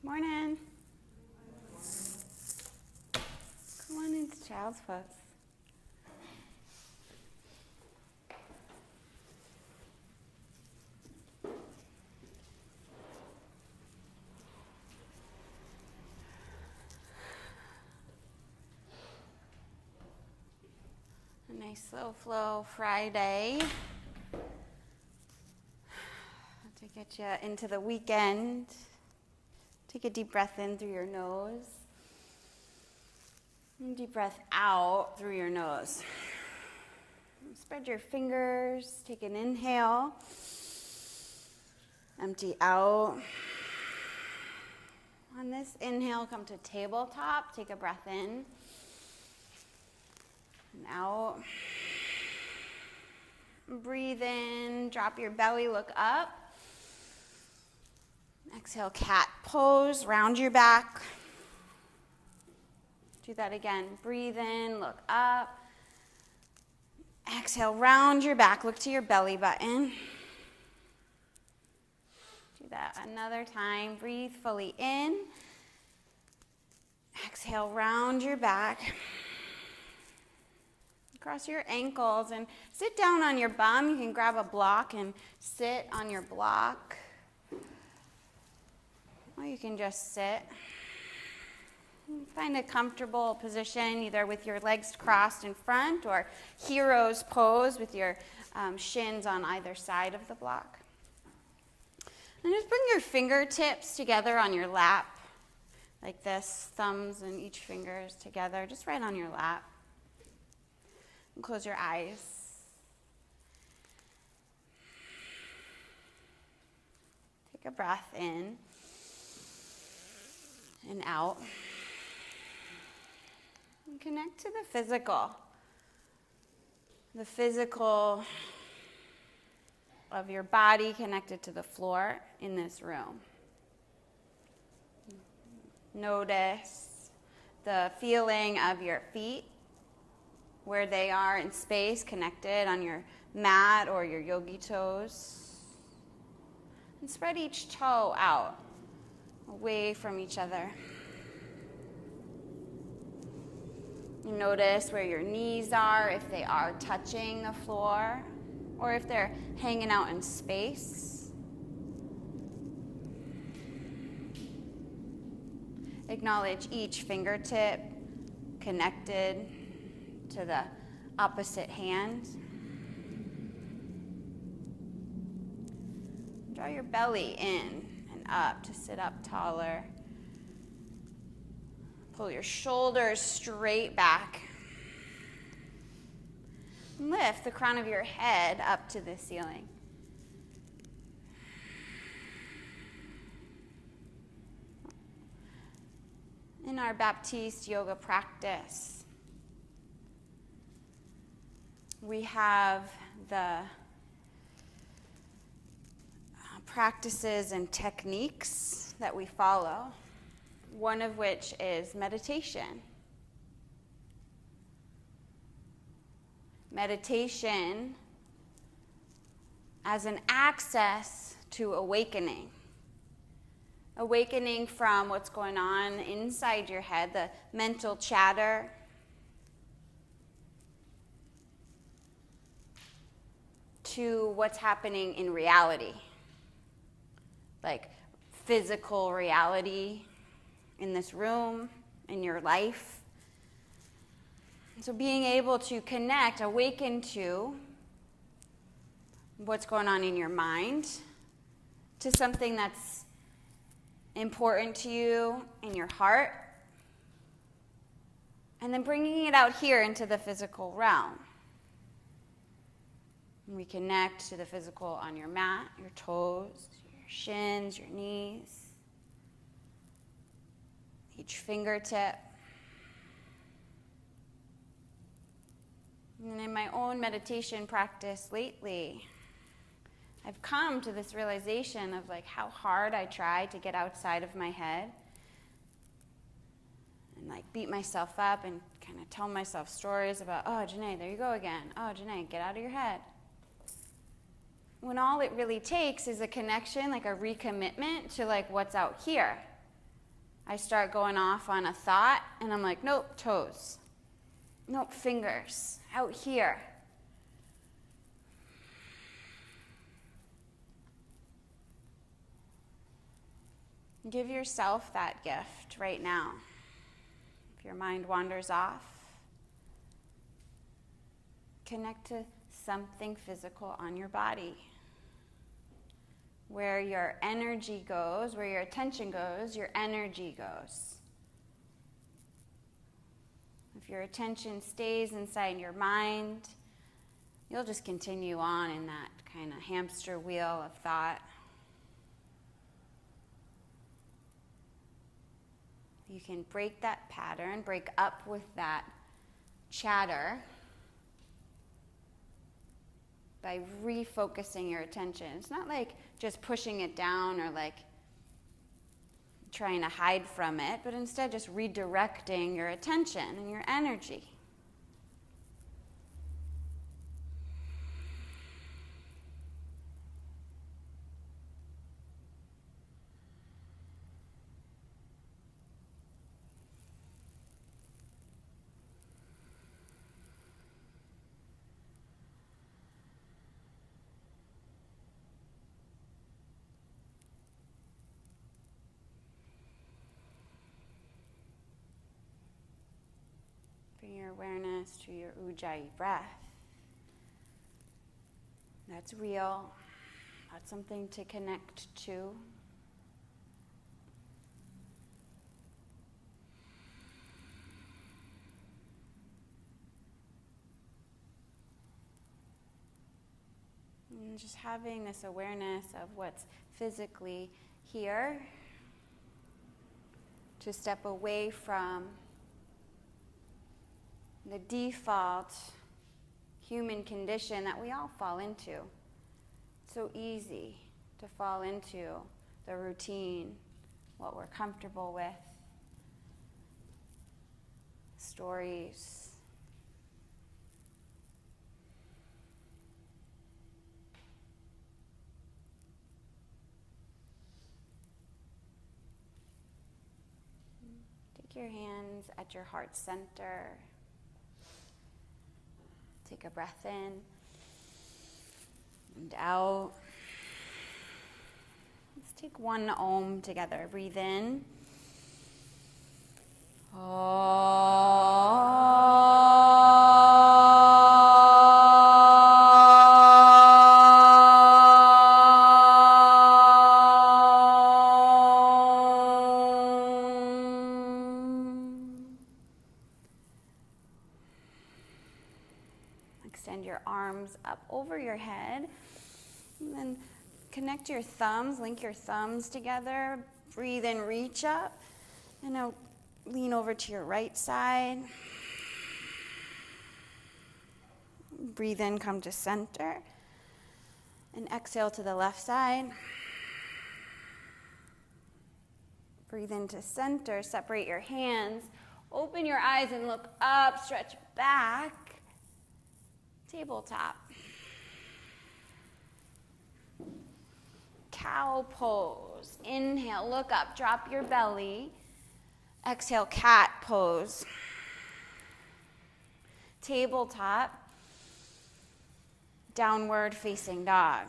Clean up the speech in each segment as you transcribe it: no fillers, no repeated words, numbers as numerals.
Morning. Come on into child's pose. A nice slow flow Friday to get you into the weekend. Take a deep breath in through your nose. And deep breath out through your nose. Spread your fingers. Take an inhale. Empty out. On this inhale, come to tabletop. Take a breath in and out. Breathe in. Drop your belly. Look up. Exhale, cat pose, round your back. Do that again. Breathe in, look up. Exhale, round your back, look to your belly button. Do that another time. Breathe fully in. Exhale, round your back. Cross your ankles and sit down on your bum. You can grab a block and sit on your block. Or you can just sit. Find a comfortable position, either with your legs crossed in front or hero's pose with your shins on either side of the block. And just bring your fingertips together on your lap, like this, thumbs and each fingers together, just right on your lap. And close your eyes. Take a breath in and out. And connect to the physical. The physical of your body connected to the floor in this room. Notice the feeling of your feet, where they are in space, connected on your mat or your yogi toes. And spread each toe out, away from each other. Notice where your knees are, if they are touching the floor, or if they're hanging out in space. Acknowledge each fingertip connected to the opposite hand. Draw your belly in and up to sit up taller. Pull your shoulders straight back. Lift the crown of your head up to the ceiling. In our Baptiste yoga practice, we have the practices and techniques that we follow, one of which is meditation. Meditation as an access to awakening. Awakening from what's going on inside your head, the mental chatter, to what's happening in reality, like physical reality in this room, in your life. So being able to connect, awaken to what's going on in your mind, to something that's important to you in your heart, and then bringing it out here into the physical realm. We connect to the physical on your mat, your toes, your shins, your knees, each fingertip. And in my own meditation practice lately, I've come to this realization of like how hard I try to get outside of my head and like beat myself up and kind of tell myself stories about, oh, Janae, there you go again. Oh, Janae, get out of your head. When all it really takes is a connection, like a recommitment to like what's out here. I start going off on a thought, and I'm like, nope, toes. Nope, fingers. Out here. Give yourself that gift right now. If your mind wanders off, connect to something physical on your body. Where your energy goes, where your attention goes, your energy goes. If your attention stays inside your mind, you'll just continue on in that kind of hamster wheel of thought. You can break that pattern, break up with that chatter by refocusing your attention. It's not like just pushing it down or like trying to hide from it, but instead just redirecting your attention and your energy. Bring your awareness to your Ujjayi breath. That's real. That's something to connect to. And just having this awareness of what's physically here, to step away from the default human condition that we all fall into. It's so easy to fall into the routine, what we're comfortable with, stories. Take your hands at your heart center. Take a breath in and out. Let's take one Om together. Breathe in. Extend your arms up over your head. And then connect your thumbs, link your thumbs together. Breathe in, reach up. And now lean over to your right side. Breathe in, come to center. And exhale to the left side. Breathe into center, separate your hands. Open your eyes and look up, stretch back. Tabletop. Cow pose. Inhale, look up, drop your belly. Exhale, cat pose. Tabletop. Downward facing dog.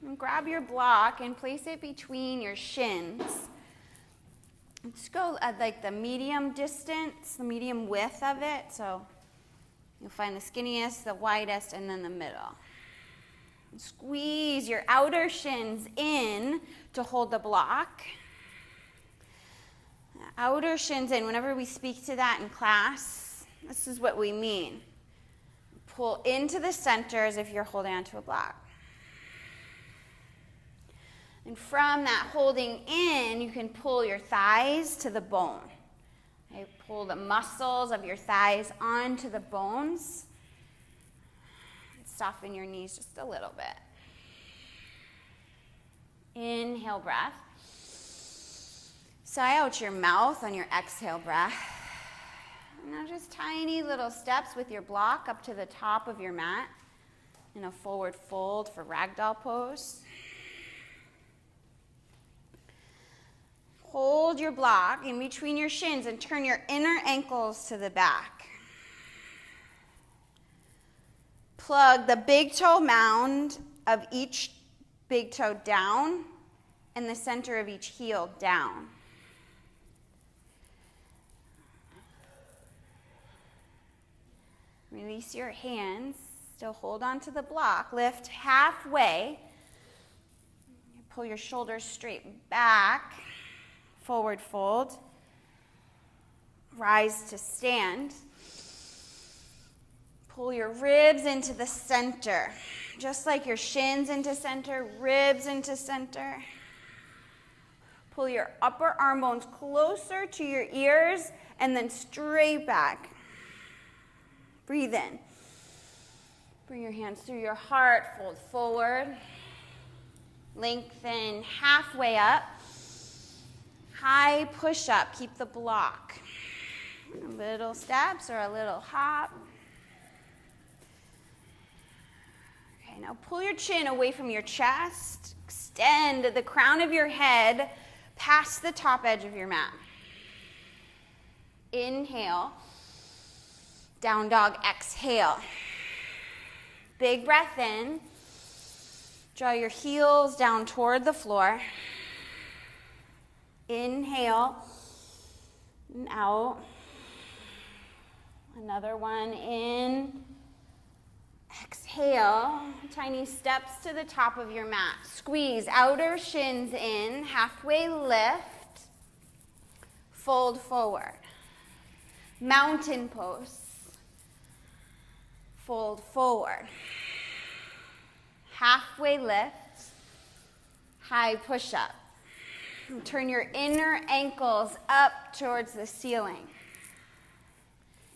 And grab your block and place it between your shins. Just go at like the medium distance, the medium width of it. So you'll find the skinniest, the widest, and then the middle. Squeeze your outer shins in to hold the block. Outer shins in. Whenever we speak to that in class, this is what we mean. Pull into the center as if you're holding onto a block. And from that holding in, you can pull your thighs to the bone. Okay, pull the muscles of your thighs onto the bones. Soften your knees just a little bit. Inhale, breath. Sigh out your mouth on your exhale breath. Now just tiny little steps with your block up to the top of your mat in a forward fold for ragdoll pose. Hold your block in between your shins and turn your inner ankles to the back. Plug the big toe mound of each big toe down and the center of each heel down. Release your hands. Still hold on to the block. Lift halfway. Pull your shoulders straight back. Forward fold. Rise to stand. Pull your ribs into the center. Just like your shins into center, ribs into center. Pull your upper arm bones closer to your ears and then straight back. Breathe in. Bring your hands through your heart, fold forward. Lengthen halfway up. High push up, keep the block. Little steps or a little hop. Okay, now pull your chin away from your chest. Extend the crown of your head past the top edge of your mat. Inhale. Down dog, exhale. Big breath in. Draw your heels down toward the floor. Inhale and out. Another one in. Exhale. Tiny steps to the top of your mat. Squeeze outer shins in. Halfway lift. Fold forward. Mountain pose. Fold forward. Halfway lift. High push up. And turn your inner ankles up towards the ceiling.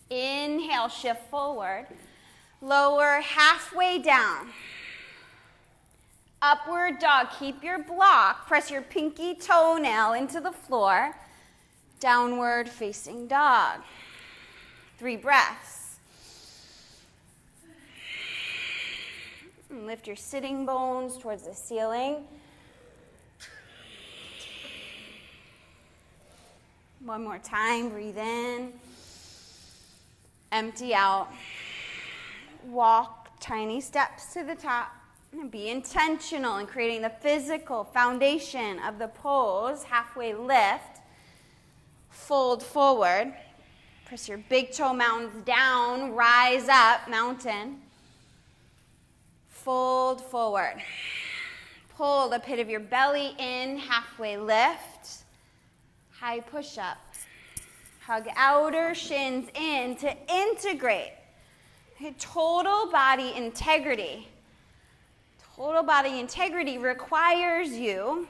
Inhale, shift forward. Lower halfway down. Upward dog. Keep your block. Press your pinky toenail into the floor. Downward facing dog. 3 breaths. And lift your sitting bones towards the ceiling. One more time, breathe in. Empty out. Walk tiny steps to the top. And be intentional in creating the physical foundation of the pose. Halfway lift. Fold forward. Press your big toe mountains down. Rise up, mountain. Fold forward. Pull the pit of your belly in, halfway lift. High push up. Hug outer shins in to integrate. Okay, total body integrity. Total body integrity requires you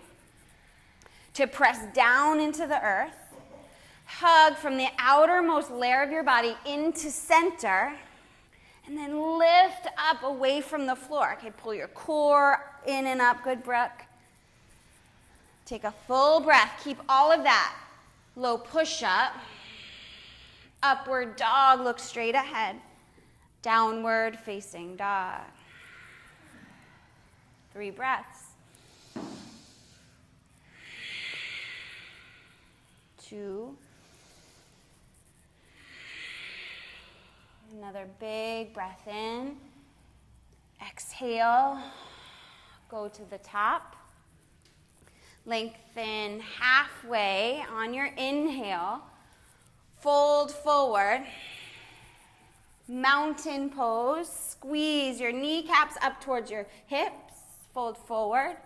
to press down into the earth. Hug from the outermost layer of your body into center. And then lift up away from the floor. Okay, pull your core in and up. Good, Brooke. Take a full breath. Keep all of that. Low push-up. Upward dog. Look straight ahead. Downward facing dog. 3 breaths. 2. Another big breath in. Exhale. Go to the top. Lengthen halfway on your inhale. Fold forward. Mountain pose. Squeeze your kneecaps up towards your hips. Fold forward.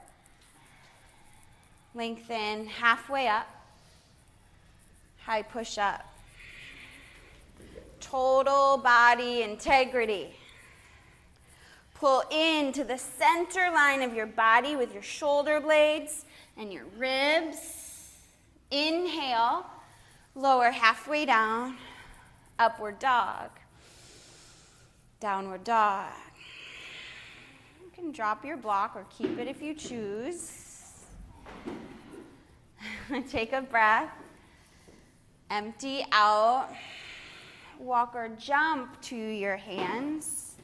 Lengthen halfway up. High push up. Total body integrity. Pull into the center line of your body with your shoulder blades and your ribs. Inhale, lower halfway down, upward dog, downward dog. You can drop your block or keep it if you choose. Take a breath. Empty out. Walk or jump to your hands.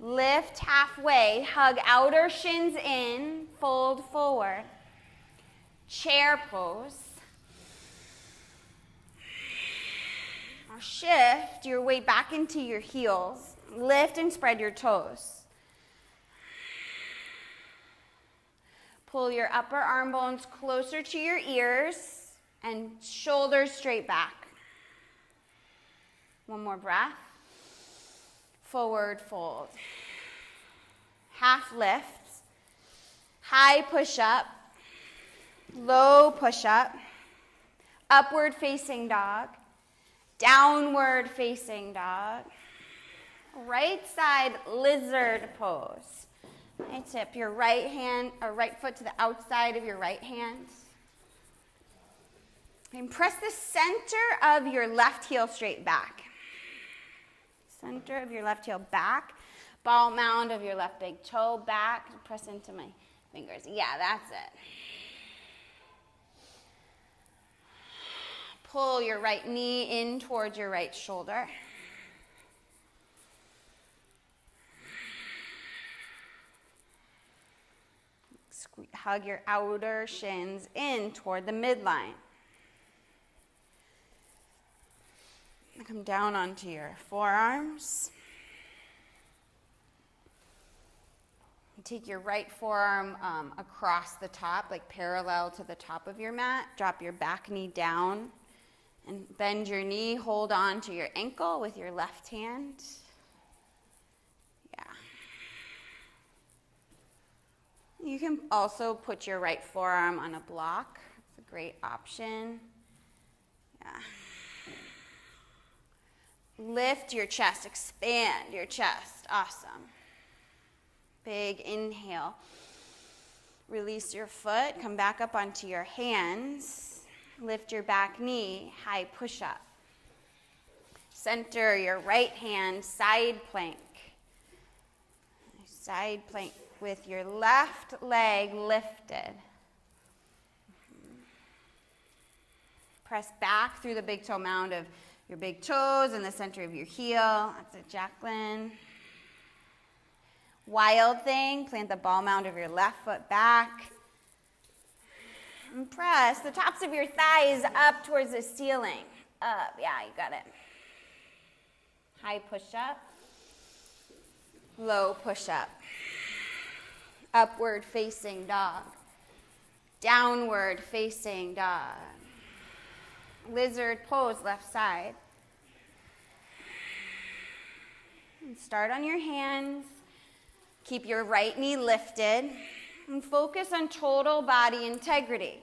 Lift halfway. Hug outer shins in. Fold forward. Chair pose. Now shift your weight back into your heels. Lift and spread your toes. Pull your upper arm bones closer to your ears and shoulders straight back. One more breath. Forward fold. Half lifts. High push-up. Low push-up. Upward facing dog. Downward facing dog. Right side lizard pose. And tip your right hand or right foot to the outside of your right hand. And press the center of your left heel straight back. Center of your left heel back. Ball mound of your left big toe back. Press into my fingers. Yeah, that's it. Pull your right knee in towards your right shoulder. Hug your outer shins in toward the midline. Come down onto your forearms. Take your right forearm across the top, like parallel to the top of your mat. Drop your back knee down and bend your knee. Hold on to your ankle with your left hand. You can also put your right forearm on a block. It's a great option. Yeah. Lift your chest, expand your chest. Awesome. Big inhale. Release your foot, come back up onto your hands. Lift your back knee, high push-up. Center your right hand, side plank. Side plank. With your left leg lifted. Press back through the big toe mound of your big toes and the center of your heel. That's it, Jacqueline. Wild thing, plant the ball mound of your left foot back. And press the tops of your thighs up towards the ceiling. Up, yeah, you got it. High push-up. Low push-up. Upward facing dog. Downward facing dog. Lizard pose, left side. And start on your hands. Keep your right knee lifted. And focus on total body integrity.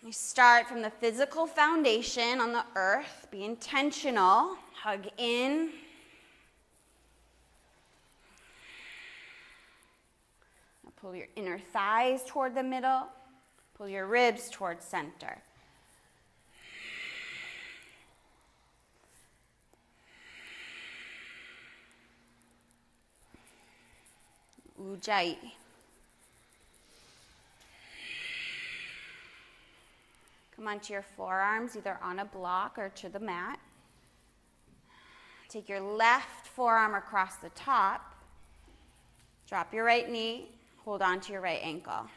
You start from the physical foundation on the earth. Be intentional. Hug in. Pull your inner thighs toward the middle. Pull your ribs towards center. Ujjayi. Come onto your forearms, either on a block or to the mat. Take your left forearm across the top. Drop your right knee. Hold on to your right ankle.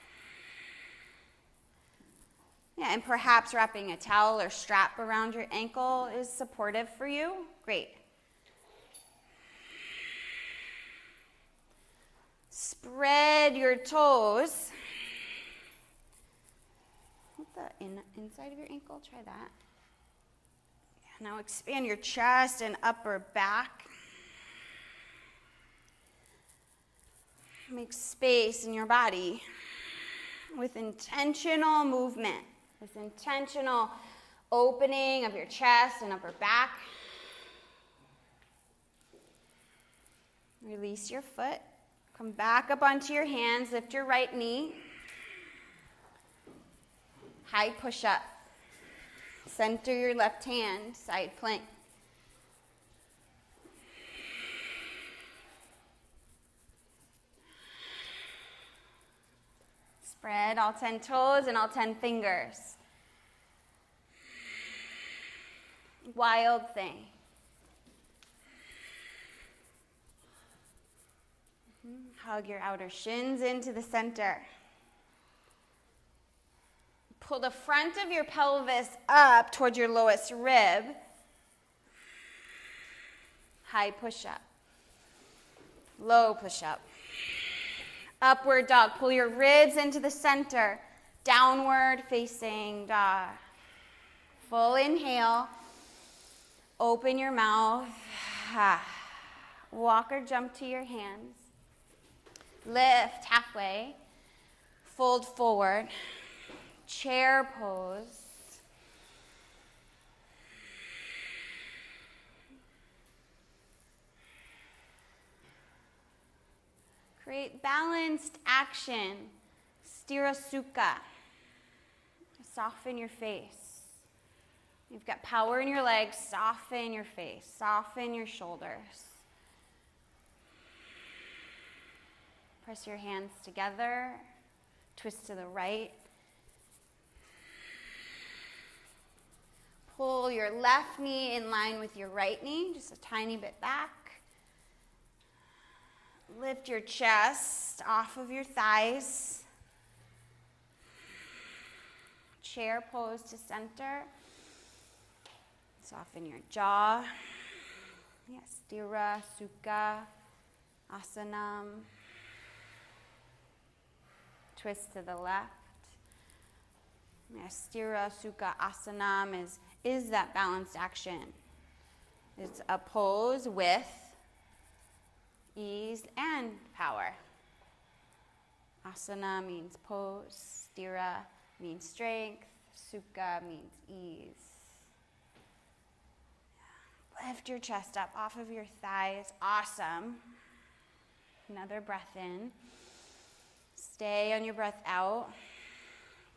Yeah, and perhaps wrapping a towel or strap around your ankle is supportive for you. Great. Spread your toes. Hold the inside of your ankle. Try that. Yeah, now expand your chest and upper back. Make space in your body with intentional movement, this intentional opening of your chest and upper back. Release your foot. Come back up onto your hands. Lift your right knee. High push-up. Center your left hand, side plank. Spread all 10 toes and all 10 fingers. Wild thing. Hug your outer shins into the center. Pull the front of your pelvis up towards your lowest rib. High push-up. Low push-up. Upward dog. Pull your ribs into the center. Downward facing dog. Full inhale. Open your mouth. Walk or jump to your hands. Lift halfway. Fold forward. Chair pose. Create balanced action. Sthira Sukha. Soften your face. You've got power in your legs. Soften your face. Soften your shoulders. Press your hands together. Twist to the right. Pull your left knee in line with your right knee, just a tiny bit back. Lift your chest off of your thighs. Chair pose to center. Soften your jaw. Yes, Sthira Sukha Asanam. Twist to the left. Yes, Sthira Sukha Asanam is that balanced action. It's a pose with ease and power. Asana means pose. Sthira means strength. Sukha means ease. Lift your chest up off of your thighs. Awesome. Another breath in. Stay on your breath out.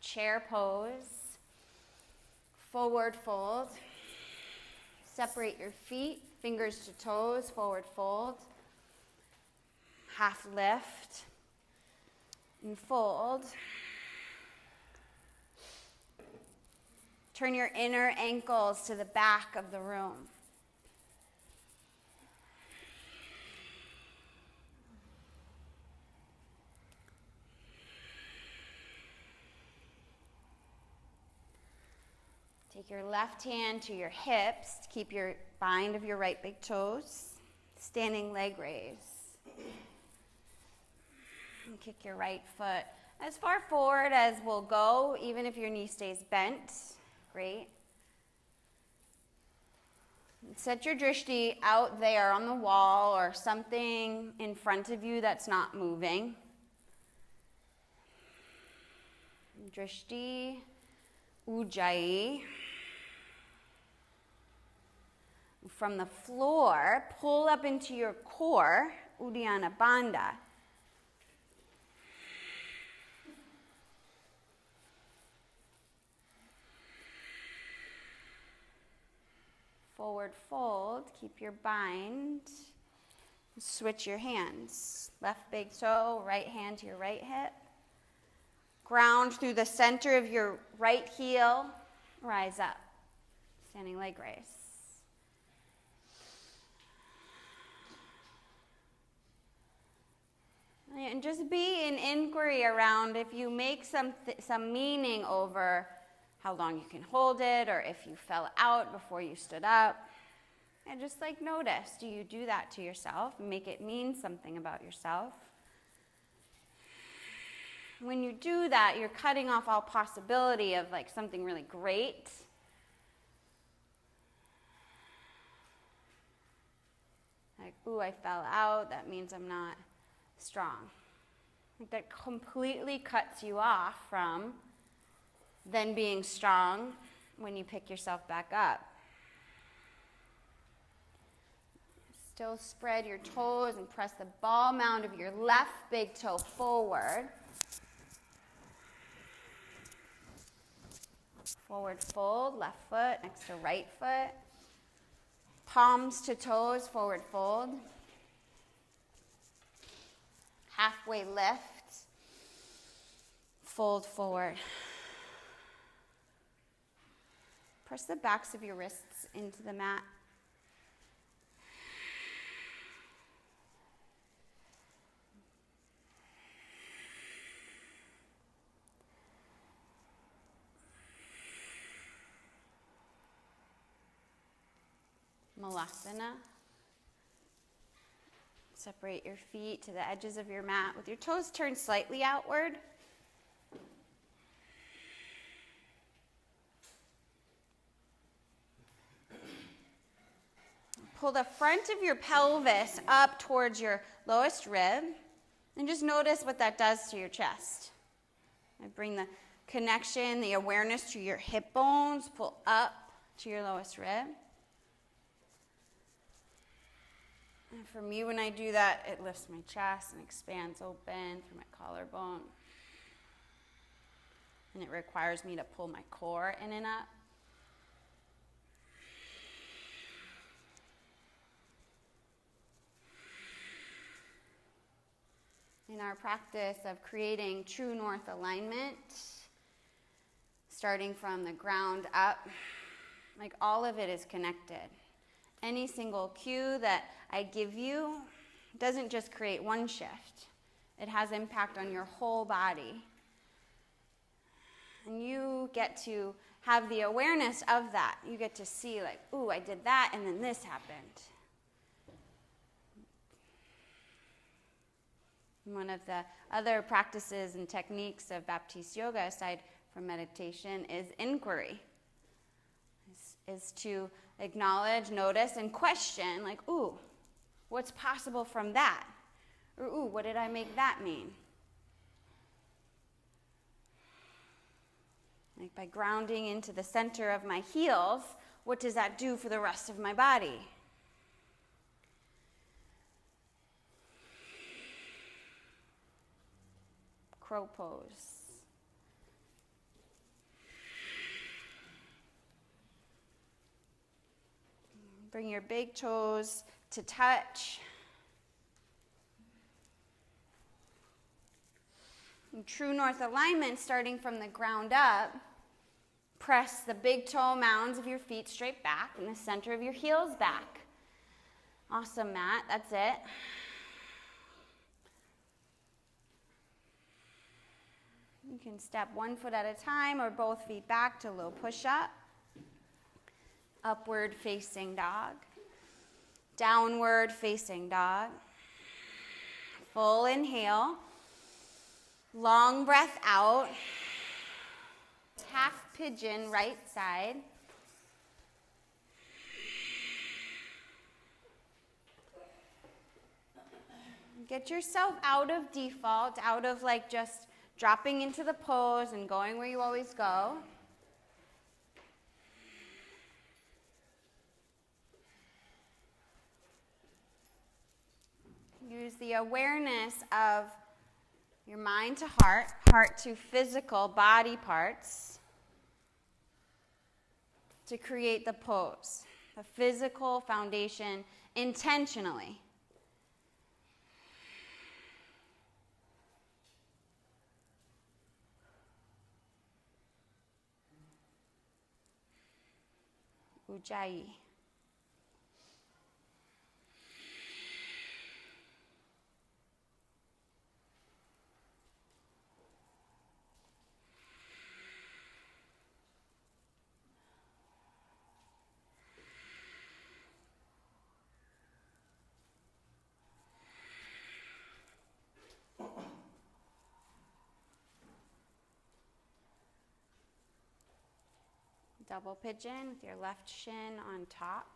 Chair pose. Forward fold. Separate your feet, fingers to toes, forward fold. Half lift and fold. Turn your inner ankles to the back of the room. Take your left hand to your hips to keep your bind of your right big toes. Standing leg raise. And kick your right foot as far forward as we'll go, even if your knee stays bent. Great. Set your drishti out there on the wall or something in front of you that's not moving. Drishti Ujjayi. From the floor, pull up into your core, Uddiyana Bandha. Forward fold, keep your bind. Switch your hands. Left big toe, right hand to your right hip. Ground through the center of your right heel. Rise up. Standing leg raise. And just be in inquiry around if you make some meaning over how long you can hold it, or if you fell out before you stood up. And just like notice, do you do that to yourself and make it mean something about yourself? When you do that, you're cutting off all possibility of like something really great. Like, ooh, I fell out, that means I'm not strong. Like that completely cuts you off from then being strong when you pick yourself back up. Still spread your toes and press the ball mound of your left big toe forward. Forward fold, left foot next to right foot. Palms to toes, forward fold. Halfway lift. Fold forward. Press the backs of your wrists into the mat. Malasana. Separate your feet to the edges of your mat with your toes turned slightly outward. Pull the front of your pelvis up towards your lowest rib, and just notice what that does to your chest. I bring the connection, the awareness to your hip bones, pull up to your lowest rib. And for me, when I do that, it lifts my chest and expands open through my collarbone. And it requires me to pull my core in and up. In our practice of creating true north alignment, starting from the ground up, like all of it is connected. Any single cue that I give you doesn't just create one shift. It has impact on your whole body. And you get to have the awareness of that. You get to see like, ooh, I did that and then this happened. One of the other practices and techniques of Baptiste yoga, aside from meditation, is inquiry. Is to acknowledge, notice, and question, like, ooh, what's possible from that? Or, ooh, what did I make that mean? Like by grounding into the center of my heels, what does that do for the rest of my body? Crow pose. Bring your big toes to touch. In true north alignment, starting from the ground up, press the big toe mounds of your feet straight back and the center of your heels back. Awesome, Matt. That's it. You can step one foot at a time or both feet back to low push-up. Upward facing dog. Downward facing dog. Full inhale. Long breath out. Half pigeon right side. Get yourself out of default, out of like just dropping into the pose and going where you always go. Use the awareness of your mind to heart, heart to physical body parts to create the pose, the physical foundation intentionally. Ujjayi. Double pigeon with your left shin on top.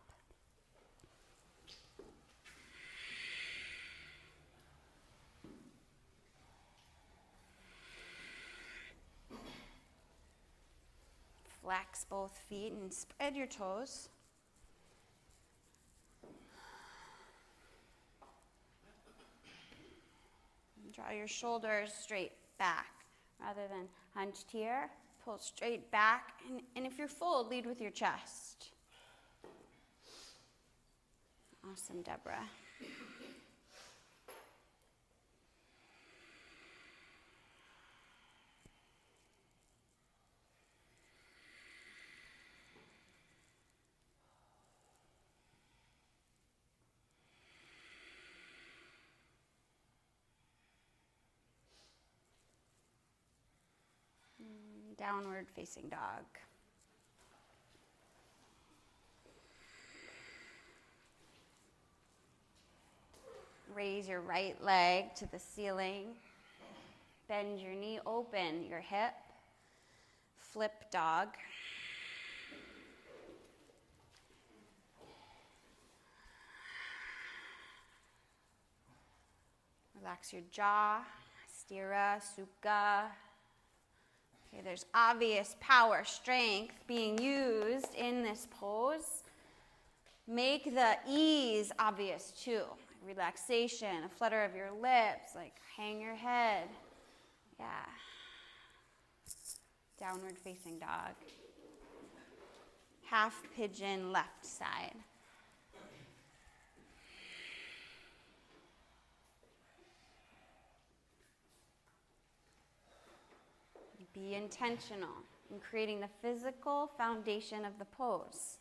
Flex both feet and spread your toes. Draw your shoulders straight back rather than hunched here. Pull straight back, and if you're full, lead with your chest. Awesome, Deborah. Downward facing dog. raise your right leg to the ceiling. Bend your knee, open your hip. Flip dog. Relax your jaw, stira, sukha. Okay, there's obvious power, strength being used in this pose. Make the ease obvious too. Relaxation, a flutter of your lips, like hang your head. Yeah. Downward facing dog. Half pigeon left side. Be intentional in creating the physical foundation of the pose.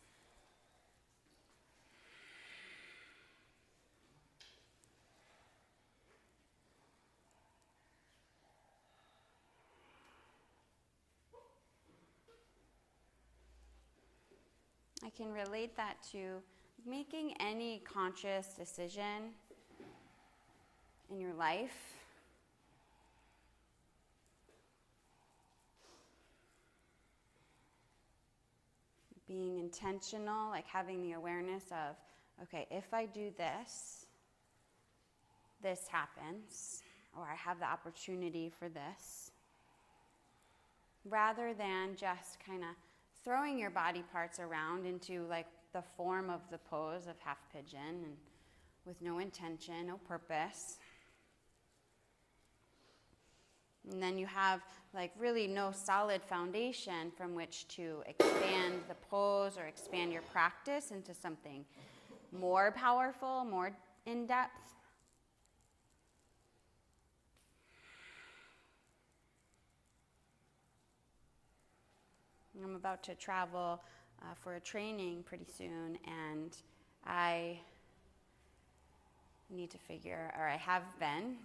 I can relate that to making any conscious decision in your life. Being intentional, like having the awareness of, okay, if I do this, this happens, or I have the opportunity for this. Rather than just kind of throwing your body parts around into like the form of the pose of half pigeon and with no intention, no purpose. And then you have like really no solid foundation from which to expand the pose or expand your practice into something more powerful, more in-depth. I'm about to travel for a training pretty soon, and I need to figure, or I have been,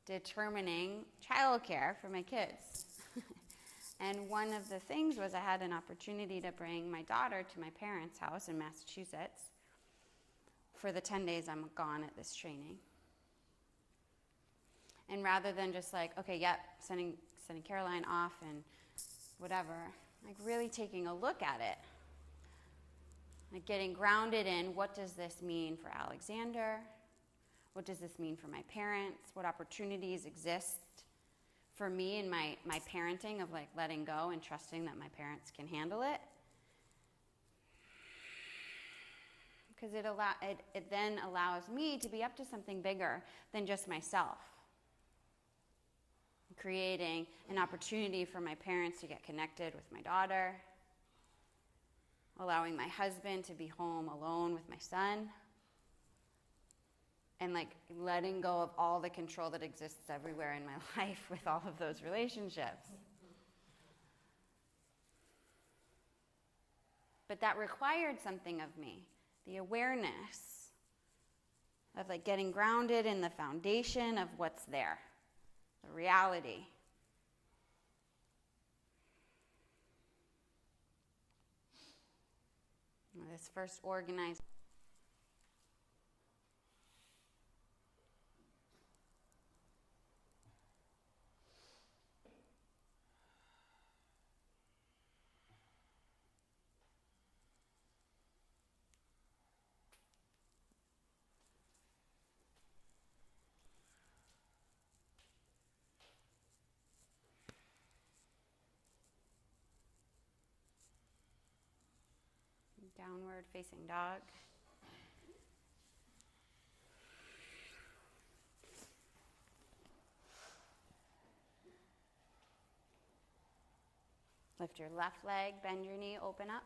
determining childcare for my kids. And one of the things was I had an opportunity to bring my daughter to my parents' house in Massachusetts for the 10 days I'm gone at this training. And rather than just like, okay, yep, sending Caroline off and whatever, like really taking a look at it, like getting grounded in what does this mean for Alexander? What does this mean for my parents? What opportunities exist for me in my parenting of like letting go and trusting that my parents can handle it? Because it then allows me to be up to something bigger than just myself. Creating an opportunity for my parents to get connected with my daughter, allowing my husband to be home alone with my son, and like letting go of all the control that exists everywhere in my life with all of those relationships. But that required something of me, the awareness of like getting grounded in the foundation of what's there, the reality. This first organized. Downward facing dog. Lift your left leg, bend your knee, open up.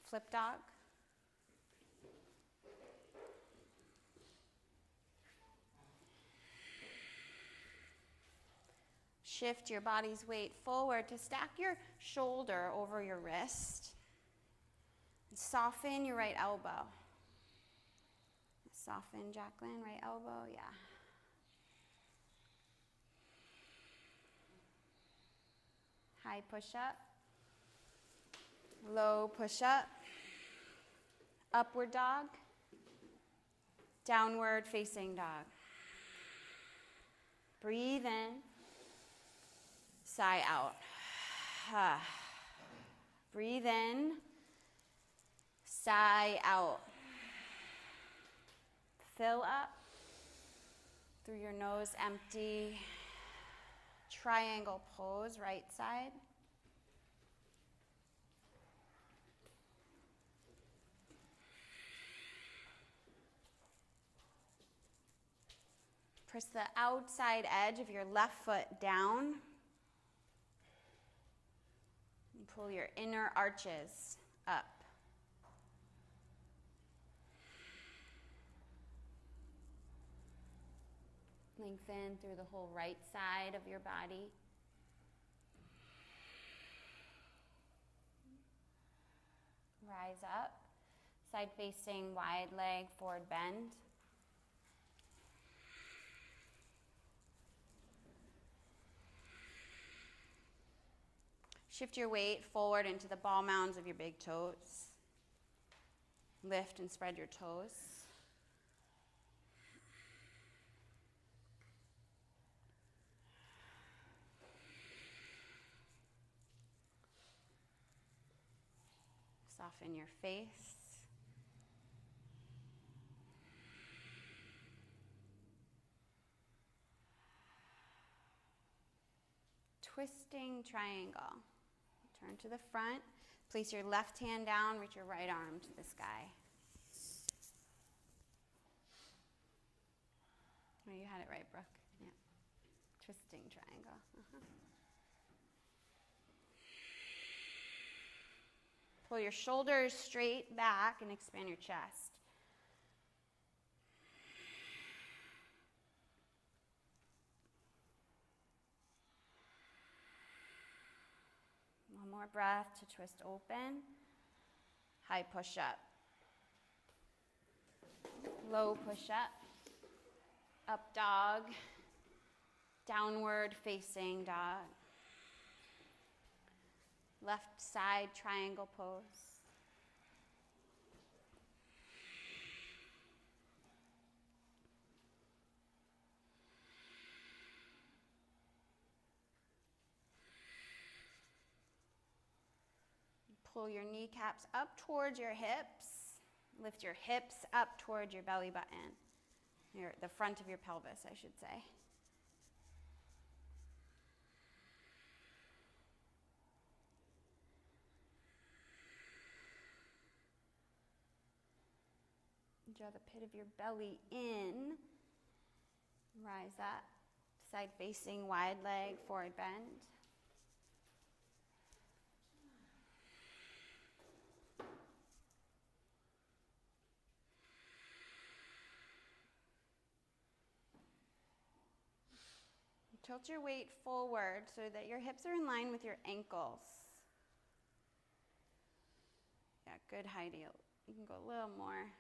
Flip dog. Shift your body's weight forward to stack your shoulder over your wrist. And soften your right elbow. Soften, Jacqueline, right elbow, yeah. High push-up. Low push-up. Upward dog. Downward facing dog. Breathe in. Sigh out. Breathe in. Sigh out. Fill up. Through your nose, empty. Triangle pose, right side. Press the outside edge of your left foot down. And pull your inner arches up. Lengthen through the whole right side of your body. Rise up. Side facing, wide leg, forward bend. Shift your weight forward into the ball mounds of your big toes. Lift and spread your toes. Soften your face. Twisting triangle. Turn to the front. Place your left hand down, reach your right arm to the sky. Oh, you had it right, Brooke. Yeah. Twisting triangle. Pull your shoulders straight back and expand your chest. One more breath to twist open. High push up. Low push up. Up dog. Downward facing dog. Left side triangle pose. Pull your kneecaps up towards your hips. Lift your hips up towards your belly button. The front of your pelvis, I should say. Draw the pit of your belly in. Rise up. Side facing, wide leg, forward bend. Tilt your weight forward so that your hips are in line with your ankles. Yeah, good, Heidi. You can go a little more.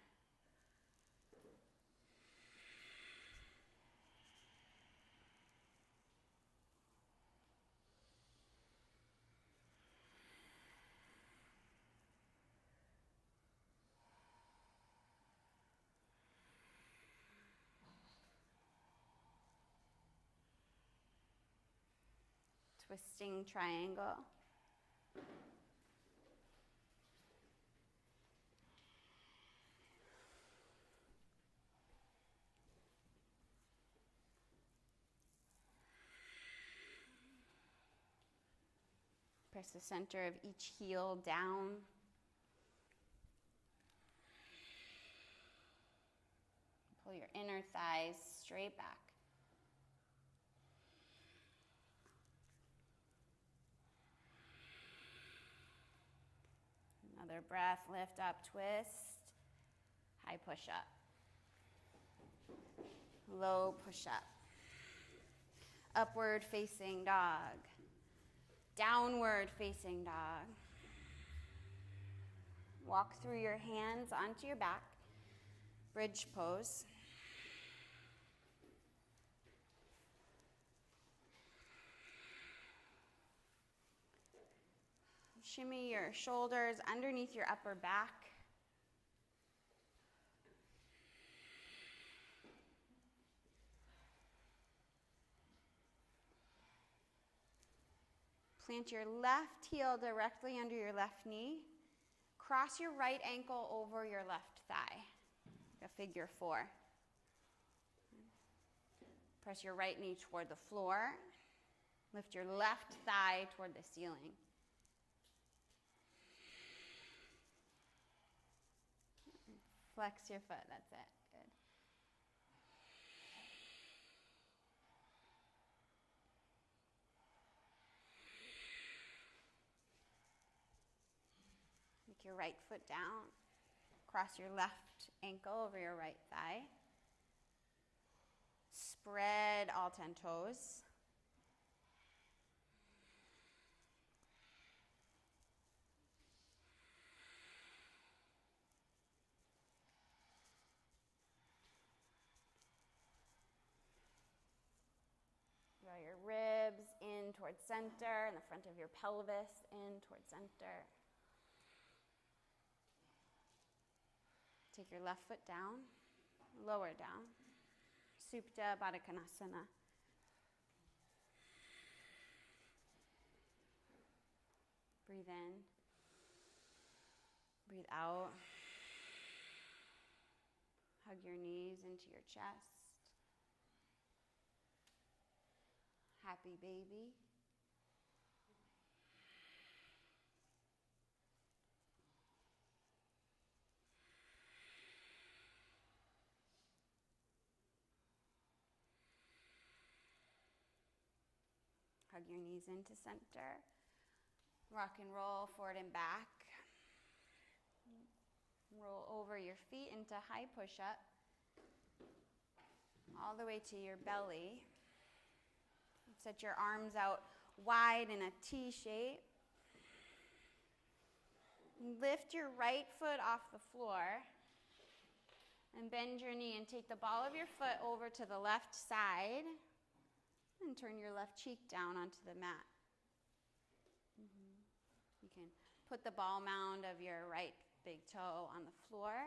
Twisting triangle. Press the center of each heel down. Pull your inner thighs straight back. Another breath, lift up, twist. High push up. Low push up. Upward facing dog. Downward facing dog. Walk through your hands onto your back. Bridge pose. Shimmy your shoulders underneath your upper back. Plant your left heel directly under your left knee. Cross your right ankle over your left thigh, a figure 4. Press your right knee toward the floor. Lift your left thigh toward the ceiling. Flex your foot, that's it. Good. Take your right foot down. Cross your left ankle over your right thigh. Spread all 10 toes. Draw your ribs in towards center and the front of your pelvis in towards center. Take your left foot down, lower down. Supta Baddha Konasana. Breathe in. Breathe out. Hug your knees into your chest. Happy baby. Hug your knees into center. Rock and roll forward and back. Roll over your feet into high push-up. All the way to your belly. Set your arms out wide in a T shape. Lift your right foot off the floor. And bend your knee and take the ball of your foot over to the left side. And turn your left cheek down onto the mat. You can put the ball mound of your right big toe on the floor.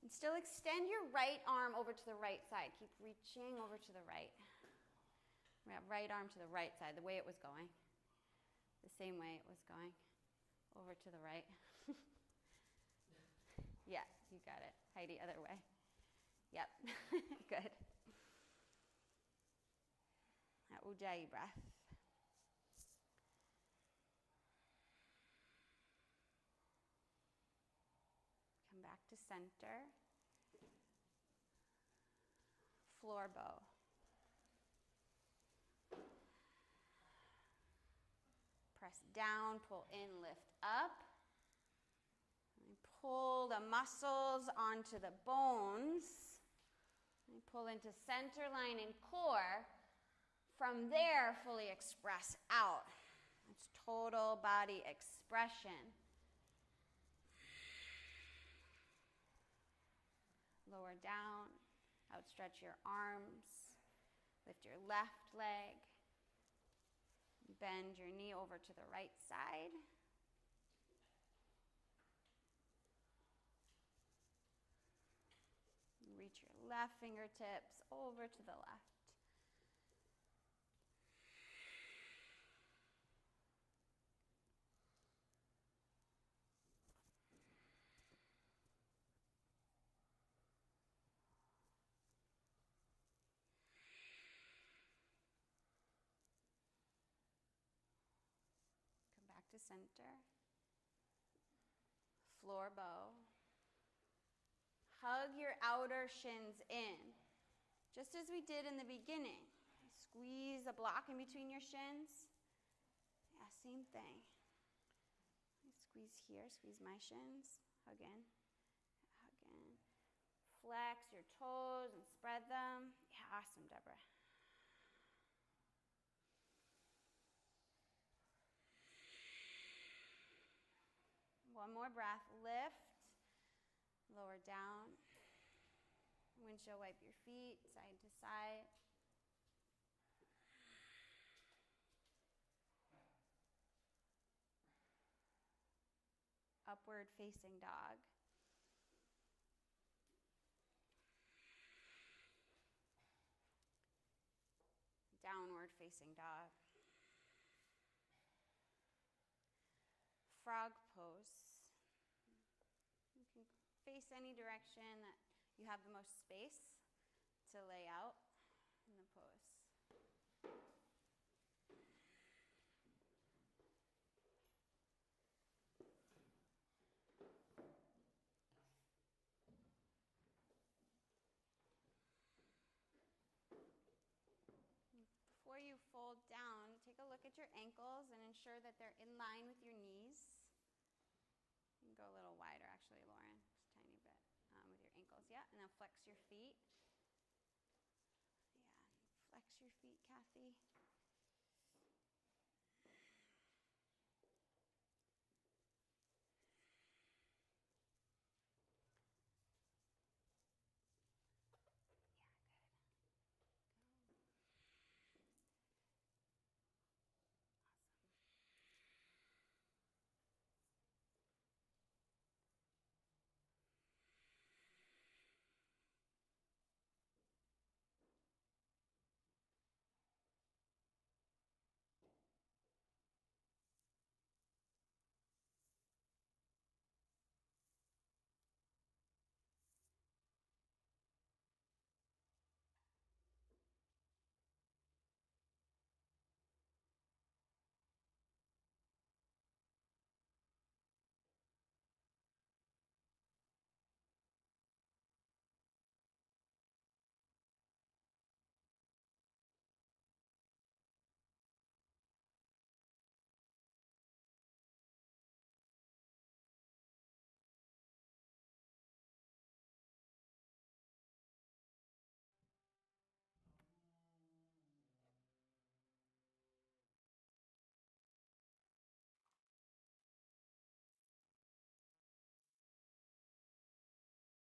And still extend your right arm over to the right side. Keep reaching over to the right. Right arm to the right side, the way it was going. The same way it was going. Over to the right. Yeah, you got it. Heidi, other way. Yep, good. Ujjayi breath. Come back to center. Floor bow. Press down, pull in, lift up. And pull the muscles onto the bones. And pull into center line and core. From there, fully express out. It's total body expression. Lower down, outstretch your arms, lift your left leg, bend your knee over to the right side. Reach your left fingertips over to the left. Back to center. Floor bow. Hug your outer shins in, just as we did in the beginning. Squeeze a block in between your shins. Yeah, same thing. Squeeze here, squeeze my shins. Hug in, hug in. Flex your toes and spread them. Yeah, awesome, Deborah. One more breath. Lift. Lower down. Windshield wipe your feet side to side. Upward facing dog. Downward facing dog. frog pose. You can face any direction that you have the most space to lay out in the pose. Before you fold down, take a look at your ankles and ensure that they're in line with your knees. You can go a little wider, actually, Lauren, just a tiny bit with your ankles. Yeah, and then flex your feet. Yeah, flex your feet, Kathy.